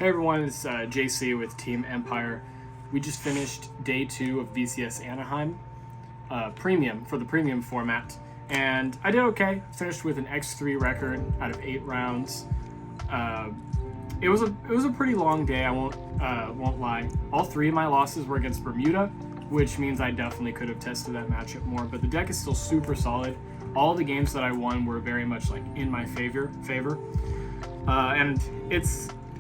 Hey everyone, it's JC with Team Empire. We just finished day 2 of BCS Anaheim Premium for the Premium format, and I did okay. Finished with an X3 record out of 8 rounds. It was a pretty long day. I won't lie. All 3 of my losses were against Bermuda, which means I definitely could have tested that matchup more. But the deck is still super solid. All the games that I won were very much like in my favor, and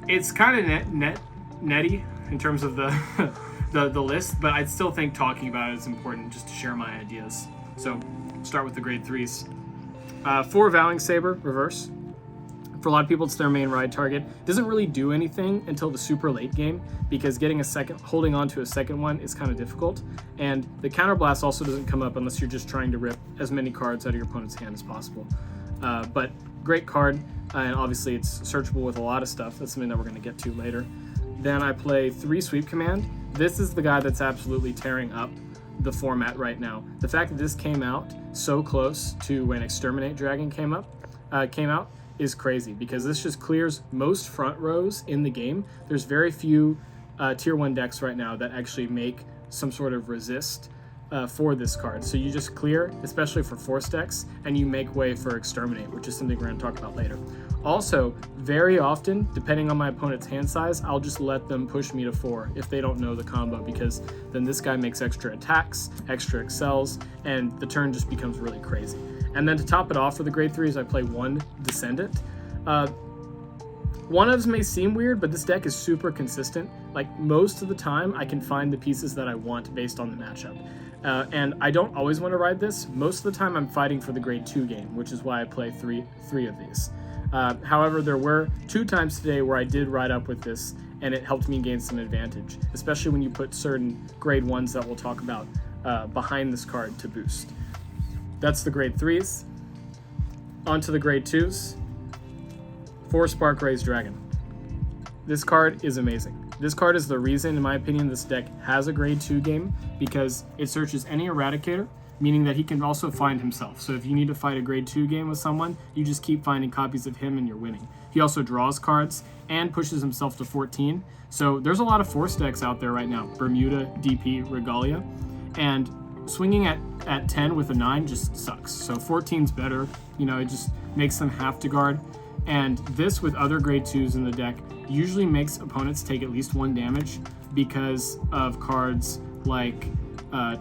it's kind of netty in terms of the the list, but I still think talking about it is important just to share my ideas. So start with the grade 3s. 4 Vowing Saber reverse. For a lot of people, it's their main ride target. Doesn't really do anything until the super late game because holding on to a second one is kind of difficult. And the counterblast also doesn't come up unless you're just trying to rip as many cards out of your opponent's hand as possible. But great card, and obviously it's searchable with a lot of stuff. That's something that we're going to get to later. Then I play 3 Sweep Command. This is the guy that's absolutely tearing up the format right now. The fact that this came out so close to when Exterminate Dragon came out is crazy because this just clears most front rows in the game. There's very few tier 1 decks right now that actually make some sort of resist for this card. So you just clear, especially for force decks, and you make way for Exterminate, which is something we're going to talk about later. Also, very often, depending on my opponent's hand size, I'll just let them push me to 4 if they don't know the combo, because then this guy makes extra attacks, extra excels, and the turn just becomes really crazy. And then to top it off for the grade 3s, I play 1 Descendant. One of them may seem weird, but this deck is super consistent. Like, most of the time, I can find the pieces that I want based on the matchup. And I don't always want to ride this. Most of the time, I'm fighting for the grade 2 game, which is why I play three of these. However, there were 2 times today where I did ride up with this, and it helped me gain some advantage, especially when you put certain grade 1s that we'll talk about behind this card to boost. That's the grade 3s. On to the grade 2s. 4 Spark Rays Dragon. This card is amazing. This card is the reason, in my opinion, this deck has a grade 2 game, because it searches any Eradicator, meaning that he can also find himself. So if you need to fight a grade 2 game with someone, you just keep finding copies of him and you're winning. He also draws cards and pushes himself to 14. So there's a lot of force decks out there right now. Bermuda, DP, Regalia. And swinging at 10 with a 9 just sucks. So 14's better. You know, it just makes them have to guard. And this, with other grade 2s in the deck, usually makes opponents take at least 1 damage because of cards like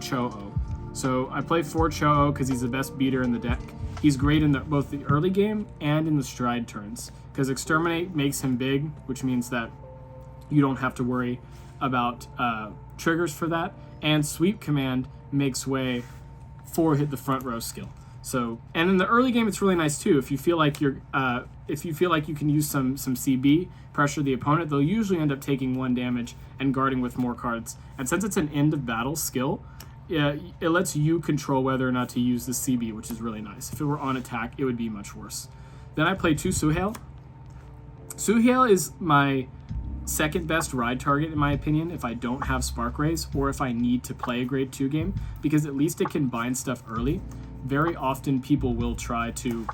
Cho-Oh. So I play 4 Cho-Oh because he's the best beater in the deck. He's great in both the early game and in the stride turns, because Exterminate makes him big, which means that you don't have to worry about triggers for that, and Sweep Command makes way for hit the front row skill. So, and in the early game, it's really nice too. If you feel like you can use some CB, pressure the opponent, they'll usually end up taking 1 damage and guarding with more cards. And since it's an end of battle skill, it lets you control whether or not to use the CB, which is really nice. If it were on attack, it would be much worse. Then I play 2 Suhail. Suhail is my second best ride target, in my opinion, if I don't have Spark Rays or if I need to play a grade 2 game, because at least it can bind stuff early. Very often people will try to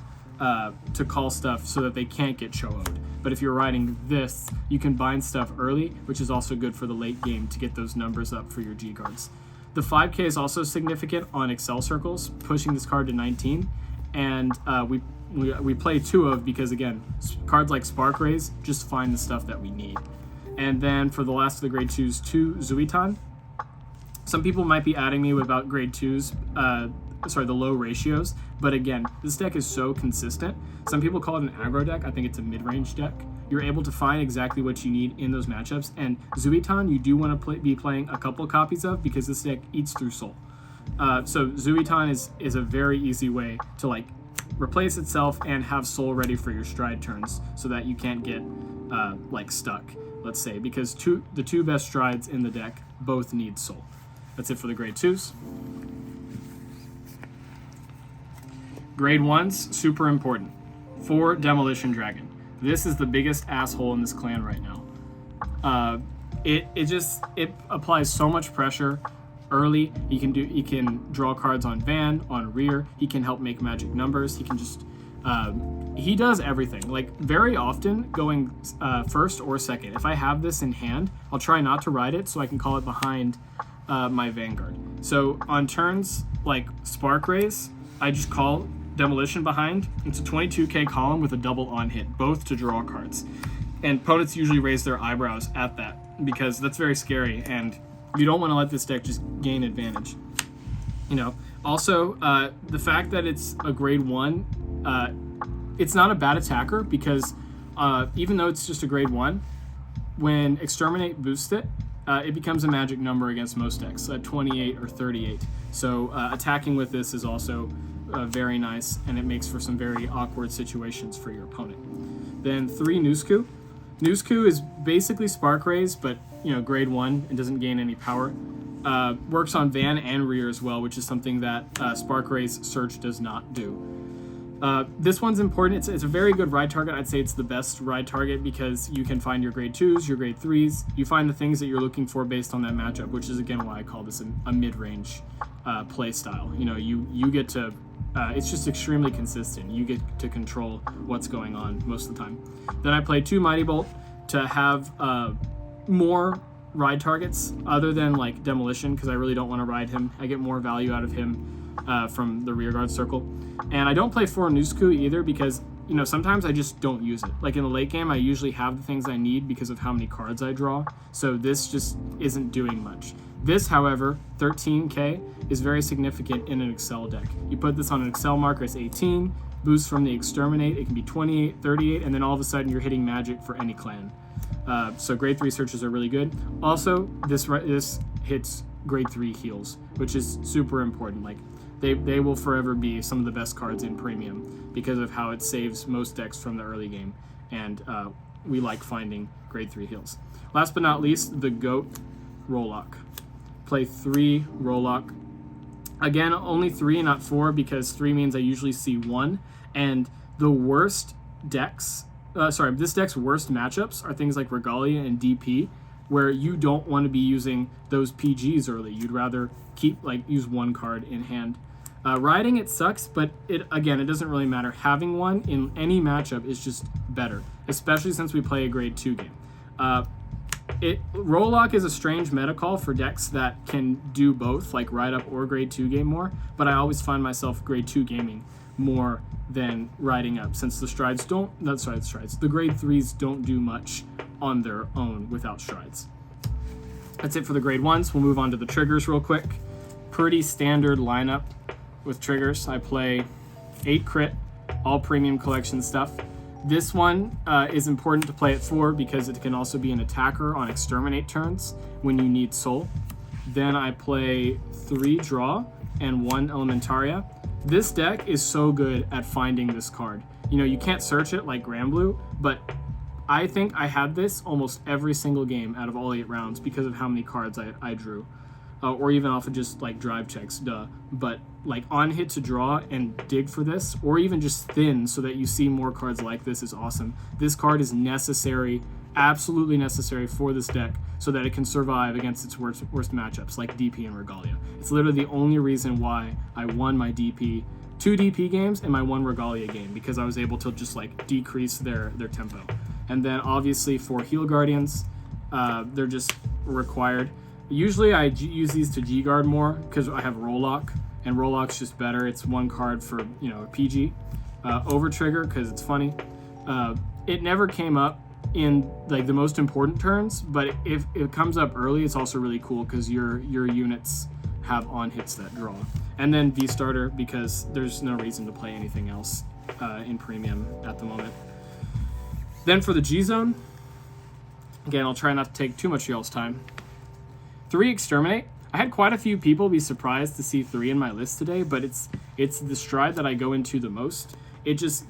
call stuff so that they can't get Cho-O'd. But if you're riding this, you can bind stuff early, which is also good for the late game to get those numbers up for your G-Guards. The 5K is also significant on Excel circles, pushing this card to 19. And we play 2 of, because again, cards like Spark Rays just find the stuff that we need. And then for the last of the grade 2s, 2 Zuitan. Some people might be adding me about grade 2s, the low ratios, but again, this deck is so consistent. Some people call it an aggro deck. I think it's a mid-range deck. You're able to find exactly what you need in those matchups, and Zuitan you do want to be playing a couple copies of, because this deck eats through soul. So Zuitan is a very easy way to like replace itself and have soul ready for your stride turns, so that you can't get like stuck, let's say, because the 2 best strides in the deck both need soul. That's it for the grade 2s. Grade 1s, super important. 4 Demolition Dragon. This is the biggest asshole in this clan right now. It applies so much pressure early. He can draw cards on Van, on Rear. He can help make magic numbers. He can just He does everything. Like, very often going first or second. If I have this in hand, I'll try not to ride it so I can call it behind my Vanguard. So on turns like Spark Rays, I just call Demolition behind. It's a 22k column with a double on hit, both to draw cards. And opponents usually raise their eyebrows at that because that's very scary, and you don't want to let this deck just gain advantage. You know, also the fact that it's a grade 1, it's not a bad attacker because even though it's just a grade 1, when Exterminate boosts it, it becomes a magic number against most decks, 28 or 38. So attacking with this is also very nice, and it makes for some very awkward situations for your opponent. Then 3 Nusku. Nusku is basically Spark Rays, but you know, grade 1 and doesn't gain any power. Works on van and rear as well, which is something that Spark Rays Search does not do. This one's important. It's a very good ride target. I'd say it's the best ride target because you can find your grade 2s, your grade 3s. You find the things that you're looking for based on that matchup, which is again why I call this a mid-range play style. You know, you get to it's just extremely consistent. You get to control what's going on most of the time. Then I play 2 Mighty Bolt to have more ride targets other than like Demolition, because I really don't want to ride him. I get more value out of him from the rear guard circle. And I don't play 4 Nusku either because, you know, sometimes I just don't use it. Like in the late game, I usually have the things I need because of how many cards I draw. So this just isn't doing much. This, however, 13k, is very significant in an Excel deck. You put this on an Excel marker, it's 18, boost from the Exterminate, it can be 28, 38, and then all of a sudden you're hitting magic for any clan. So grade 3 searches are really good. Also, this hits grade 3 heals, which is super important. Like they will forever be some of the best cards in Premium because of how it saves most decks from the early game, and we like finding grade 3 heals. Last but not least, the GOAT, Rollock. Play 3 Rollock. Again, only 3, not 4, because 3 means I usually see 1, and the worst decks, this deck's worst matchups are things like Regalia and DP, where you don't want to be using those PGs early. You'd rather use 1 card in hand. Riding it sucks, but it doesn't really matter. Having 1 in any matchup is just better, especially since we play a grade 2 game. Rollock is a strange meta call for decks that can do both, like ride up or grade 2 game more, but I always find myself grade 2 gaming more than riding up, since the grade 3s don't do much on their own without strides. That's it for the grade 1s. We'll move on to the triggers real quick. Pretty standard lineup with triggers. I play 8 crit, all premium collection stuff. This one is important to play at 4 because it can also be an attacker on Exterminate turns when you need soul. Then I play 3 draw and 1 Elementaria. This deck is so good at finding this card. You know, you can't search it like Granblue, but I think I had this almost every single game out of all 8 rounds because of how many cards I drew. Or even off of just like drive checks, but like on hit to draw and dig for this, or even just thin so that you see more cards like this is awesome. This card is necessary, absolutely necessary for this deck so that it can survive against its worst matchups like DP and Regalia. It's literally the only reason why I won my 2 DP games and my 1 Regalia game, because I was able to just like decrease their tempo. And then obviously for Heal Guardians, they're just required. Usually I use these to G-Guard more because I have Rollock, and Rollock's just better. It's 1 card for, you know, a PG. Over Trigger because it's funny. It never came up in like the most important turns, but if it comes up early, it's also really cool because your units have on hits that draw. And then V-Starter because there's no reason to play anything else in Premium at the moment. Then for the G-Zone, again, I'll try not to take too much of y'all's time. 3 Exterminate. I had quite a few people be surprised to see 3 in my list today, but it's the stride that I go into the most. It just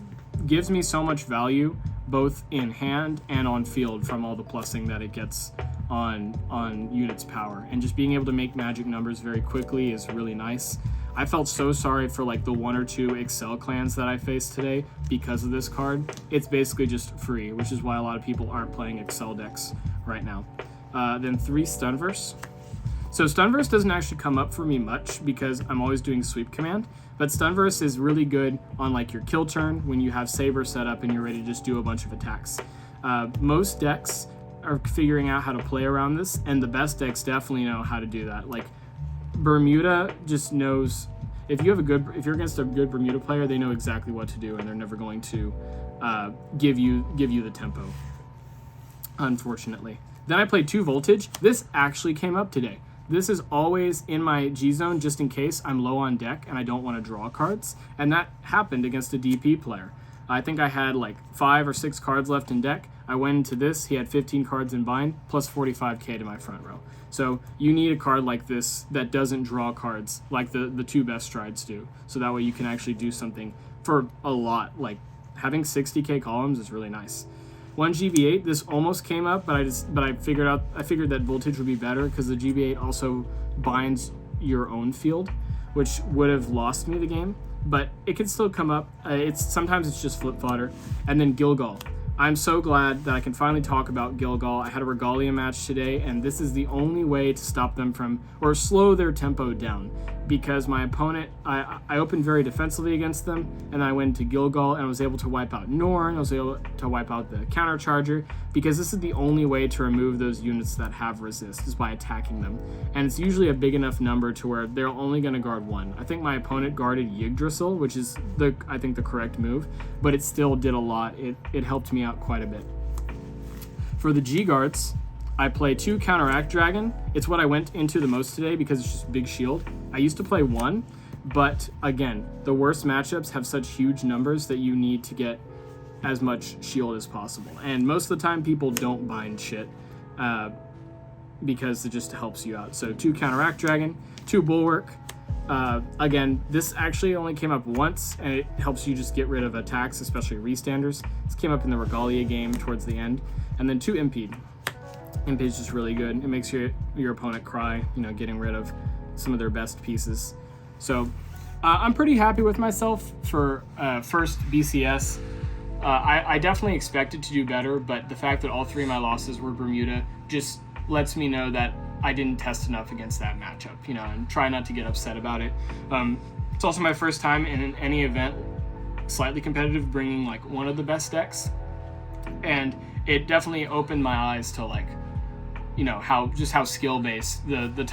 gives me so much value, both in hand and on field, from all the plussing that it gets on units' power. And just being able to make magic numbers very quickly is really nice. I felt so sorry for like the 1 or 2 Excel clans that I faced today because of this card. It's basically just free, which is why a lot of people aren't playing Excel decks right now. Then 3 Stunverse. So Stunverse doesn't actually come up for me much because I'm always doing sweep command, but Stunverse is really good on like your kill turn when you have Saber set up and you're ready to just do a bunch of attacks. Most decks are figuring out how to play around this, and the best decks definitely know how to do that. Like Bermuda just knows, if you're against a good Bermuda player, they know exactly what to do, and they're never going to give you the tempo, unfortunately. Then I played 2 Voltage. This actually came up today. This is always in my G zone just in case I'm low on deck and I don't want to draw cards. And that happened against a DP player. I think I had like 5 or 6 cards left in deck. I went into this, he had 15 cards in bind, plus 45k to my front row. So you need a card like this that doesn't draw cards like the 2 best strides do. So that way you can actually do something for a lot. Like having 60k columns is really nice. 1 GB8, this almost came up, but I figured that Voltage would be better because the GB8 also binds your own field, which would have lost me the game, but it can still come up. Sometimes it's just flip fodder. And then Gilgal. I'm so glad that I can finally talk about Gilgal. I had a Regalia match today, and this is the only way to stop them from, or slow their tempo down, because my opponent, I opened very defensively against them, and I went to Gilgal and I was able to wipe out Norn, I was able to wipe out the countercharger, because this is the only way to remove those units that have resist, is by attacking them. And it's usually a big enough number to where they're only going to guard 1. I think my opponent guarded Yggdrasil, which is I think the correct move, but it still did a lot. It helped me out quite a bit. For the G guards, I play 2 Counteract Dragon. It's what I went into the most today because it's just big shield. I used to play 1, but again, the worst matchups have such huge numbers that you need to get as much shield as possible. And most of the time people don't bind shit because it just helps you out. So 2 Counteract Dragon, 2 Bulwark. Again, this actually only came up once, and it helps you just get rid of attacks, especially restanders. This came up in the Regalia game towards the end. And then 2 Impede. Impede is just really good. It makes your opponent cry, getting rid of some of their best pieces. So I'm pretty happy with myself for first BCS. I definitely expected to do better, but the fact that all 3 of my losses were Bermuda just lets me know that I didn't test enough against that matchup, and try not to get upset about it. It's also my first time in any event slightly competitive bringing like one of the best decks, and it definitely opened my eyes to like, how skill based the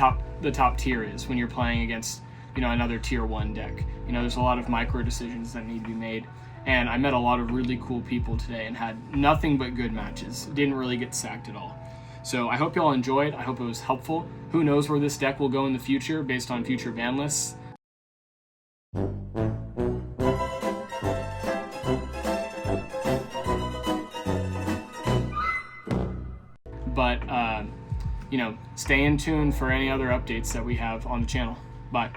top tier is when you're playing against another tier 1 deck. There's a lot of micro decisions that need to be made, and I met a lot of really cool people today and had nothing but good matches. Didn't really get sacked at all. So I hope y'all enjoyed. I hope it was helpful. Who knows where this deck will go in the future based on future ban lists. But, stay in tune for any other updates that we have on the channel. Bye.